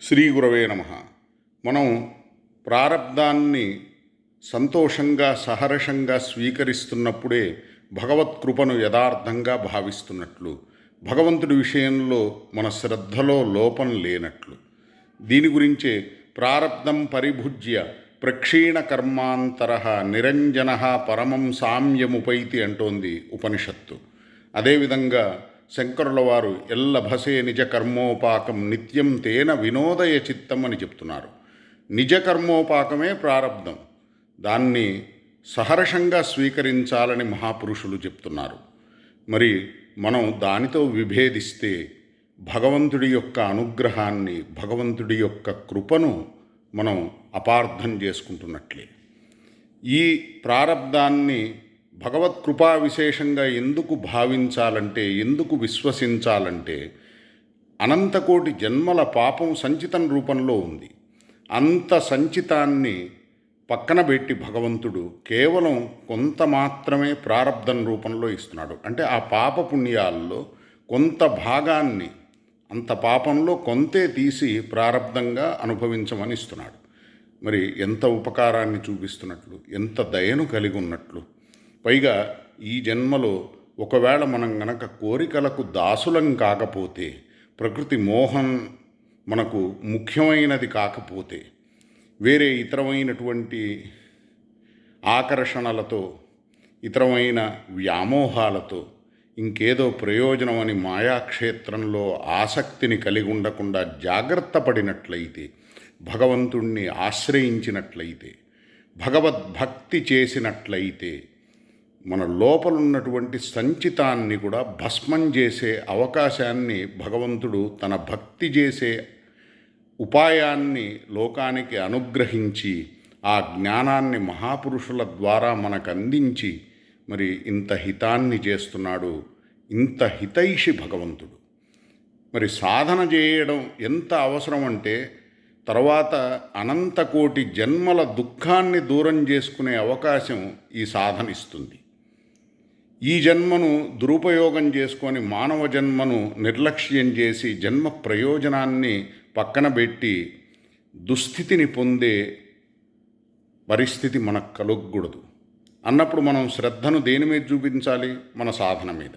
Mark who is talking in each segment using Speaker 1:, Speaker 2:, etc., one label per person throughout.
Speaker 1: శ్రీ గురవే నమః. మనం ప్రారబ్ధాన్ని సంతోషంగా సహర్షంగా స్వీకరిస్తున్నప్పుడే భగవత్కృపను యథార్థంగా భావిస్తున్నట్లు, భగవంతుడి విషయంలో మన శ్రద్ధలో లోపం లేనట్లు. దీని గురించే ప్రారబ్ధం పరిభుజ్య ప్రక్షీణ కర్మాంతర నిరంజన పరమం సామ్యముపైతి అంటోంది ఉపనిషత్తు. అదేవిధంగా శంకరుల వారు ఎల్లభసే నిజ కర్మోపాకం నిత్యం తేన వినోదయ చిత్తం అని చెప్తున్నారు. నిజ కర్మోపాకమే ప్రారబ్ధం, దాన్ని సహర్షంగా స్వీకరించాలని మహాపురుషులు చెప్తున్నారు. మరి మనం దానితో విభేదిస్తే భగవంతుడి యొక్క అనుగ్రహాన్ని, భగవంతుడి యొక్క కృపను మనం అపార్థం చేసుకుంటున్నట్లే. ఈ ప్రారబ్ధాన్ని భగవత్కృపా విశేషంగా ఎందుకు భావించాలంటే, ఎందుకు విశ్వసించాలంటే, అనంతకోటి జన్మల పాపం సంచితం రూపంలో ఉంది. అంత సంచితాన్ని పక్కన పెట్టి భగవంతుడు కేవలం కొంత మాత్రమే ప్రారబ్ధం రూపంలో ఇస్తున్నాడు. అంటే ఆ పాప పుణ్యాల్లో కొంత భాగాన్ని, అంత పాపంలో కొంతే తీసి ప్రారబ్ధంగా అనుభవించమని ఇస్తున్నాడు. మరి ఎంత ఉపకారాన్ని చూపిస్తున్నట్లు, ఎంత దయను కలిగి ఉన్నట్లు. పైగా ఈ జన్మలో ఒకవేళ మనం గనక కోరికలకు దాసులం కాకపోతే, ప్రకృతి మోహం మనకు ముఖ్యమైనది కాకపోతే, వేరే ఇతరమైనటువంటి ఆకర్షణలతో, ఇతరమైన వ్యామోహాలతో, ఇంకేదో ప్రయోజనం అని మాయాక్షేత్రంలో ఆసక్తిని కలిగి ఉండకుండా జాగ్రత్త పడినట్లయితే, భగవంతుణ్ణి ఆశ్రయించినట్లయితే, భగవద్భక్తి చేసినట్లయితే, మన లోపలున్నటువంటి సంచితాన్ని కూడా భస్మం చేసే అవకాశాన్ని భగవంతుడు తన భక్తి చేసే ఉపాయాన్ని లోకానికి అనుగ్రహించి, ఆ జ్ఞానాన్ని మహాపురుషుల ద్వారా మనకు అందించి మరి ఇంత హితాన్ని చేస్తున్నాడు. ఇంత హితైషి భగవంతుడు. మరి సాధన చేయడం ఎంత అవసరం అంటే, తర్వాత అనంతకోటి జన్మల దుఃఖాన్ని దూరం చేసుకునే అవకాశం ఈ సాధన ఇస్తుంది. ఈ జన్మను దురుపయోగం చేసుకొని మానవ జన్మను నిర్లక్ష్యం చేసి జన్మ ప్రయోజనాన్ని పక్కన పెట్టి దుస్థితిని పొందే పరిస్థితి మనకు కలగకూడదు. అన్నప్పుడు మనం శ్రద్ధను దేని మీద చూపించాలి? మన సాధన మీద.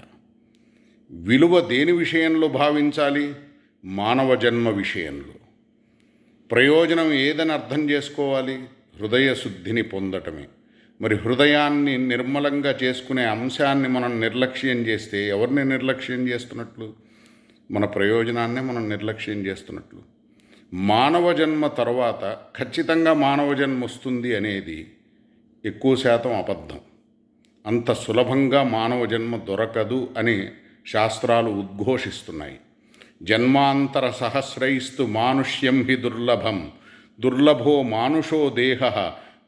Speaker 1: విలువ దేని విషయంలో భావించాలి? మానవ జన్మ విషయంలో. ప్రయోజనం ఏదని అర్థం చేసుకోవాలి? హృదయ శుద్ధిని పొందటమే. మరి హృదయాన్ని నిర్మలంగా చేసుకునే అంశాన్ని మనం నిర్లక్ష్యం చేస్తే ఎవరిని నిర్లక్ష్యం చేస్తున్నట్లు? మన ప్రయోజనాన్నే మనం నిర్లక్ష్యం చేస్తున్నట్లు. మానవ జన్మ తర్వాత ఖచ్చితంగా మానవ జన్మ వస్తుంది అనేది ఎక్కువ శాతం అబద్ధం. అంత సులభంగా మానవ జన్మ దొరకదు అని శాస్త్రాలు ఉద్ఘోషిస్తున్నాయి. జన్మాంతర సహస్రైస్తు మానుష్యం హి దుర్లభం, దుర్లభో మానుషో దేహ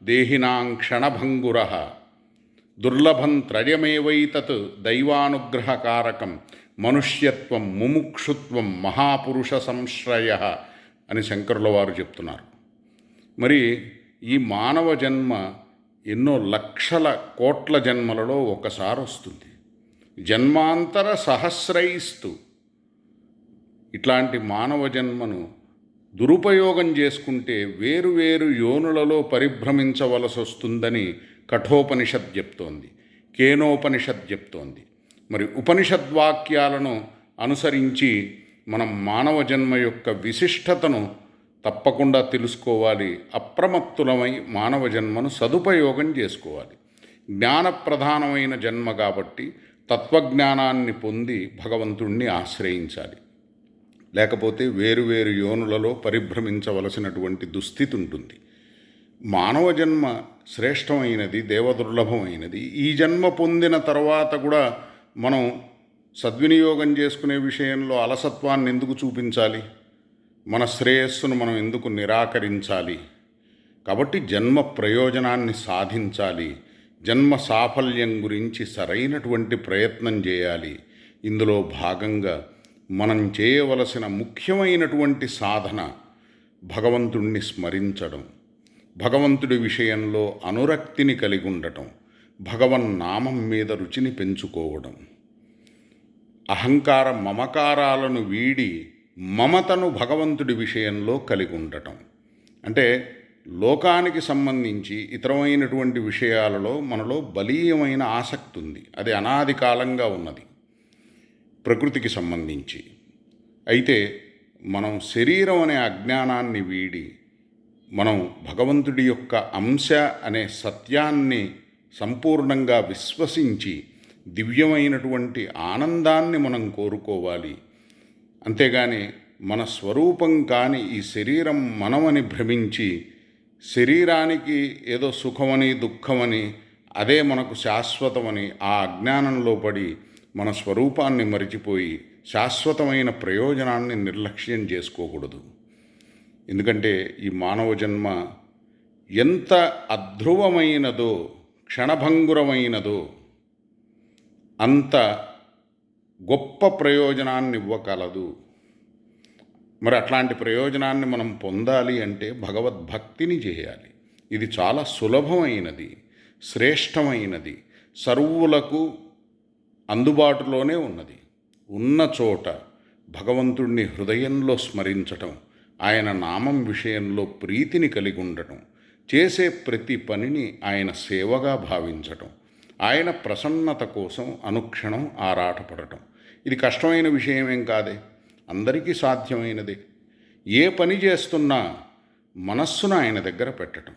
Speaker 1: దేహినాం క్షణభంగుర, దుర్లభం త్రయమేవైతత్ దైవానుగ్రహకారకం మనుష్యత్వం ముముక్షుత్వం మహాపురుష సంశ్రయ అని శంకరుల వారు చెప్తున్నారు. మరి ఈ మానవ జన్మ ఎన్నో లక్షల కోట్ల జన్మలలో ఒకసారి వస్తుంది. జన్మాంతర సహస్రైస్తు. ఇట్లాంటి మానవ జన్మను దురుపయోగం చేసుకుంటే వేరువేరు యోనులలో పరిభ్రమించవలసి వస్తుందని కఠోపనిషత్ చెప్తోంది, కేనోపనిషత్ చెప్తోంది. మరి ఉపనిషద్వాక్యాలను అనుసరించి మనం మానవ జన్మ యొక్క విశిష్టతను తప్పకుండా తెలుసుకోవాలి. అప్రమత్తులమై మానవ జన్మను సదుపయోగం చేసుకోవాలి. జ్ఞానప్రధానమైన జన్మ కాబట్టి తత్వజ్ఞానాన్ని పొంది భగవంతుణ్ణి ఆశ్రయించాలి. లేకపోతే వేరువేరు యోనులలో పరిభ్రమించవలసినటువంటి దుస్థితి ఉంటుంది. మానవ జన్మ శ్రేష్టమైనది, దేవదుర్లభమైనది. ఈ జన్మ పొందిన తర్వాత కూడా మనం సద్వినియోగం చేసుకునే విషయంలో అలసత్వాన్ని ఎందుకు చూపించాలి? మన శ్రేయస్సును మనం ఎందుకు నిరాకరించాలి? కాబట్టి జన్మ ప్రయోజనాన్ని సాధించాలి. జన్మ సాఫల్యం గురించి సరైనటువంటి ప్రయత్నం చేయాలి. ఇందులో భాగంగా మనం చేయవలసిన ముఖ్యమైనటువంటి సాధన భగవంతుణ్ణి స్మరించడం, భగవంతుడి విషయంలో అనురక్తిని కలిగి ఉండటం, భగవన్నామం మీద రుచిని పెంచుకోవడం, అహంకార మమకారాలను వీడి మమతను భగవంతుడి విషయంలో కలిగి ఉండటం. అంటే లోకానికి సంబంధించి ఇతరమైనటువంటి విషయాలలో మనలో బలీయమైన ఆసక్తి ఉంది. అది అనాది కాలంగా ఉన్నది ప్రకృతికి సంబంధించి. అయితే మనం శరీరం అనే అజ్ఞానాన్ని వీడి మనం భగవంతుడి యొక్క అంశ అనే సత్యాన్ని సంపూర్ణంగా విశ్వసించి దివ్యమైనటువంటి ఆనందాన్ని మనం కోరుకోవాలి. అంతేగాని మన స్వరూపం కాని ఈ శరీరం మనమని భ్రమించి శరీరానికి ఏదో సుఖమని దుఃఖమని అదే మనకు శాశ్వతమని ఆ అజ్ఞానంలో పడి మన స్వరూపాన్ని మరిచిపోయి శాశ్వతమైన ప్రయోజనాన్ని నిర్లక్ష్యం చేసుకోకూడదు. ఎందుకంటే ఈ మానవ జన్మ ఎంత అధ్రువమైనదో క్షణభంగురమైనదో అంత గొప్ప ప్రయోజనాన్ని ఇవ్వగలదు. మరి అట్లాంటి ప్రయోజనాన్ని మనం పొందాలి అంటే భగవద్భక్తిని చేయాలి. ఇది చాలా సులభమైనది, శ్రేష్టమైనది, సర్వులకు అందుబాటులోనే ఉన్నది. ఉన్న చోట భగవంతుణ్ణి హృదయంలో స్మరించటం, ఆయన నామం విషయంలో ప్రీతిని కలిగి ఉండటం, చేసే ప్రతి పనిని ఆయన సేవగా భావించటం, ఆయన ప్రసన్నత కోసం అనుక్షణం ఆరాటపడటం. ఇది కష్టమైన విషయమేం కాదే, అందరికీ సాధ్యమైనదే. ఏ పని చేస్తున్నా మనస్సును ఆయన దగ్గర పెట్టడం,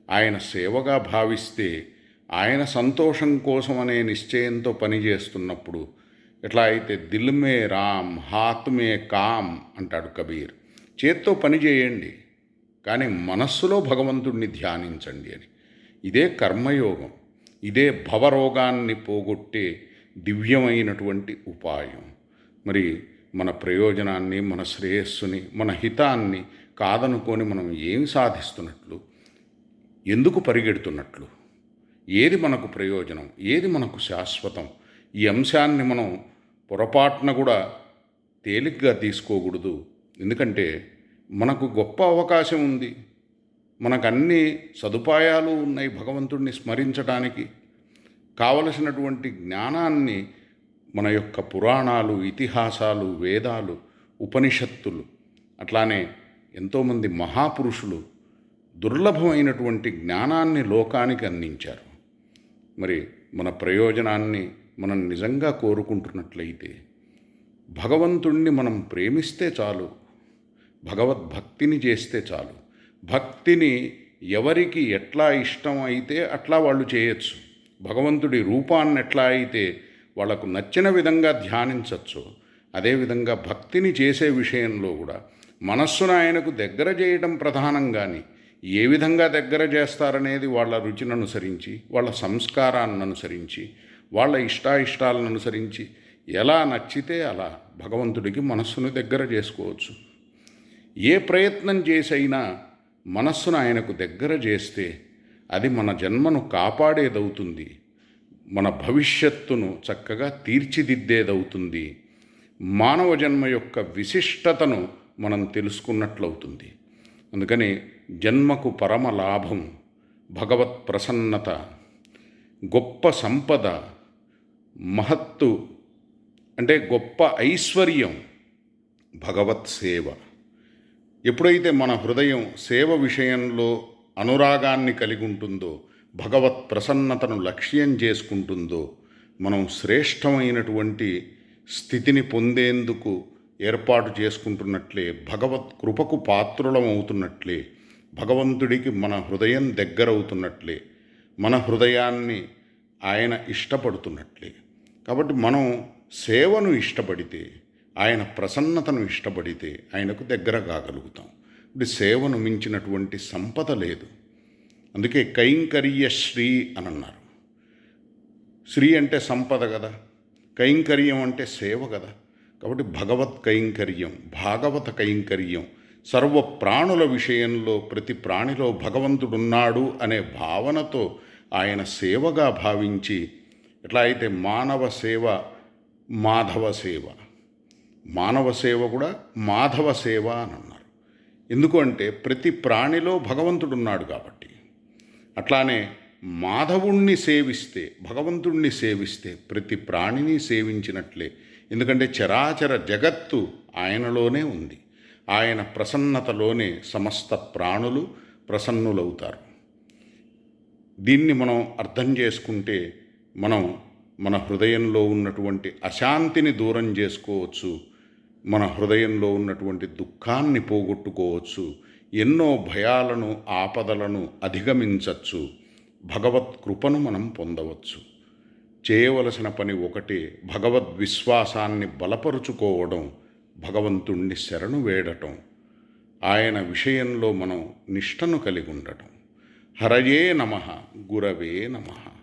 Speaker 1: ఆయన సేవగా భావిస్తే ఆయన సంతోషం కోసం అనే నిశ్చయంతో పనిచేస్తున్నప్పుడు ఎట్లా అయితే దిల్ మే రామ్ హాత్ మే కామ్ అంటాడు కబీర్. చేత్తో పని చేయండి కానీ మనస్సులో భగవంతుడిని ధ్యానించండి అని. ఇదే కర్మయోగం, ఇదే భవరోగాన్ని పోగొట్టే దివ్యమైనటువంటి ఉపాయం. మరి మన ప్రయోజనాన్ని, మన శ్రేయస్సుని, మన హితాన్ని కాదనుకొని మనం ఏమి సాధిస్తున్నట్లు, ఎందుకు పరిగెడుతున్నట్లు, ఏది మనకు ప్రయోజనం, ఏది మనకు శాశ్వతం, ఈ అంశాన్ని మనం పొరపాటున కూడా తేలిగ్గా తీసుకోకూడదు. ఎందుకంటే మనకు గొప్ప అవకాశం ఉంది, మనకు అన్ని సదుపాయాలు ఉన్నాయి భగవంతుడిని స్మరించడానికి. కావలసినటువంటి జ్ఞానాన్ని మన యొక్క పురాణాలు, ఇతిహాసాలు, వేదాలు, ఉపనిషత్తులు, అట్లానే ఎంతోమంది మహాపురుషులు దుర్లభమైనటువంటి జ్ఞానాన్ని లోకానికి అందించారు. మరి మన ప్రయోజనాన్ని మనం నిజంగా కోరుకుంటున్నట్లయితే భగవంతుణ్ణి మనం ప్రేమిస్తే చాలు, భగవద్భక్తిని చేస్తే చాలు. భక్తిని ఎవరికి ఎట్లా ఇష్టం అయితే అట్లా వాళ్ళు చేయొచ్చు. భగవంతుడి రూపాన్ని ఎట్లా అయితే వాళ్లకు నచ్చిన విధంగా ధ్యానించవచ్చు. అదేవిధంగా భక్తిని చేసే విషయంలో కూడా మనస్సును ఆయనకు దగ్గర చేయడం ప్రధానం. కానీ ఏ విధంగా దగ్గర చేస్తారనేది వాళ్ళ రుచిని అనుసరించి, వాళ్ళ సంస్కారాన్ని అనుసరించి, వాళ్ళ ఇష్టాయిష్టాలను అనుసరించి ఎలా నచ్చితే అలా భగవంతుడికి మనస్సును దగ్గర చేసుకోవచ్చు. ఏ ప్రయత్నం చేసైనా మనస్సును ఆయనకు దగ్గర చేస్తే అది మన జన్మను కాపాడేదవుతుంది, మన భవిష్యత్తును చక్కగా తీర్చిదిద్దేదవుతుంది, మానవ జన్మ యొక్క విశిష్టతను మనం తెలుసుకున్నట్లవుతుంది. అందుకని జన్మకు పరమ లాభం భగవత్ ప్రసన్నత, గొప్ప సంపద, మహత్తు అంటే గొప్ప ఐశ్వర్యం భగవత్ సేవ. ఎప్పుడైతే మన హృదయం సేవ విషయంలో అనురాగాన్ని కలిగి ఉంటుందో, భగవత్ ప్రసన్నతను లక్ష్యం చేసుకుంటుందో, మనం శ్రేష్టమైనటువంటి స్థితిని పొందేందుకు ఏర్పాటు చేసుకుంటున్నట్లే, భగవత్ కృపకు పాత్రులమవుతున్నట్లే, భగవంతుడికి మన హృదయం దగ్గరవుతున్నట్లే, మన హృదయాన్ని ఆయన ఇష్టపడుతున్నట్లే. కాబట్టి మనం సేవను ఇష్టపడితే, ఆయన ప్రసన్నతను ఇష్టపడితే ఆయనకు దగ్గర కాగలుగుతాం. ఇప్పుడు సేవను మించినటువంటి సంపద లేదు. అందుకే కైంకర్య శ్రీ అని అన్నారు. శ్రీ అంటే సంపద కదా, కైంకర్యం అంటే సేవ కదా. కాబట్టి భగవత్ కైంకర్యం, భాగవత కైంకర్యం, సర్వ ప్రాణుల విషయంలో ప్రతి ప్రాణిలో భగవంతుడున్నాడు అనే భావనతో ఆయన సేవగా భావించి, ఎట్లా అయితే మానవ సేవ మాధవ సేవ, మానవ సేవ కూడా మాధవ సేవ అని అన్నారు. ఎందుకు అంటే ప్రతి ప్రాణిలో భగవంతుడున్నాడు కాబట్టి. అట్లానే మాధవుణ్ణి సేవిస్తే, భగవంతుణ్ణి సేవిస్తే ప్రతి ప్రాణిని సేవించినట్లే. ఎందుకంటే చరాచర జగత్తు ఆయనలోనే ఉంది. ఆయన ప్రసన్నతలోనే సమస్త ప్రాణులు ప్రసన్నులవుతారు. దీన్ని మనం అర్థం చేసుకుంటే మనం మన హృదయంలో ఉన్నటువంటి అశాంతిని దూరం చేసుకోవచ్చు, మన హృదయంలో ఉన్నటువంటి దుఃఖాన్ని పోగొట్టుకోవచ్చు, ఎన్నో భయాలను ఆపదలను అధిగమించవచ్చు, భగవత్ కృపను మనం పొందవచ్చు. చేయవలసిన పని ఒకటే, భగవద్విశ్వాసాన్ని బలపరుచుకోవడం, భగవంతుణ్ణి శరణు వేడటం, ఆయన విషయంలో మనం నిష్టను కలిగి ఉండటం. హరయే నమః, గురవే నమః.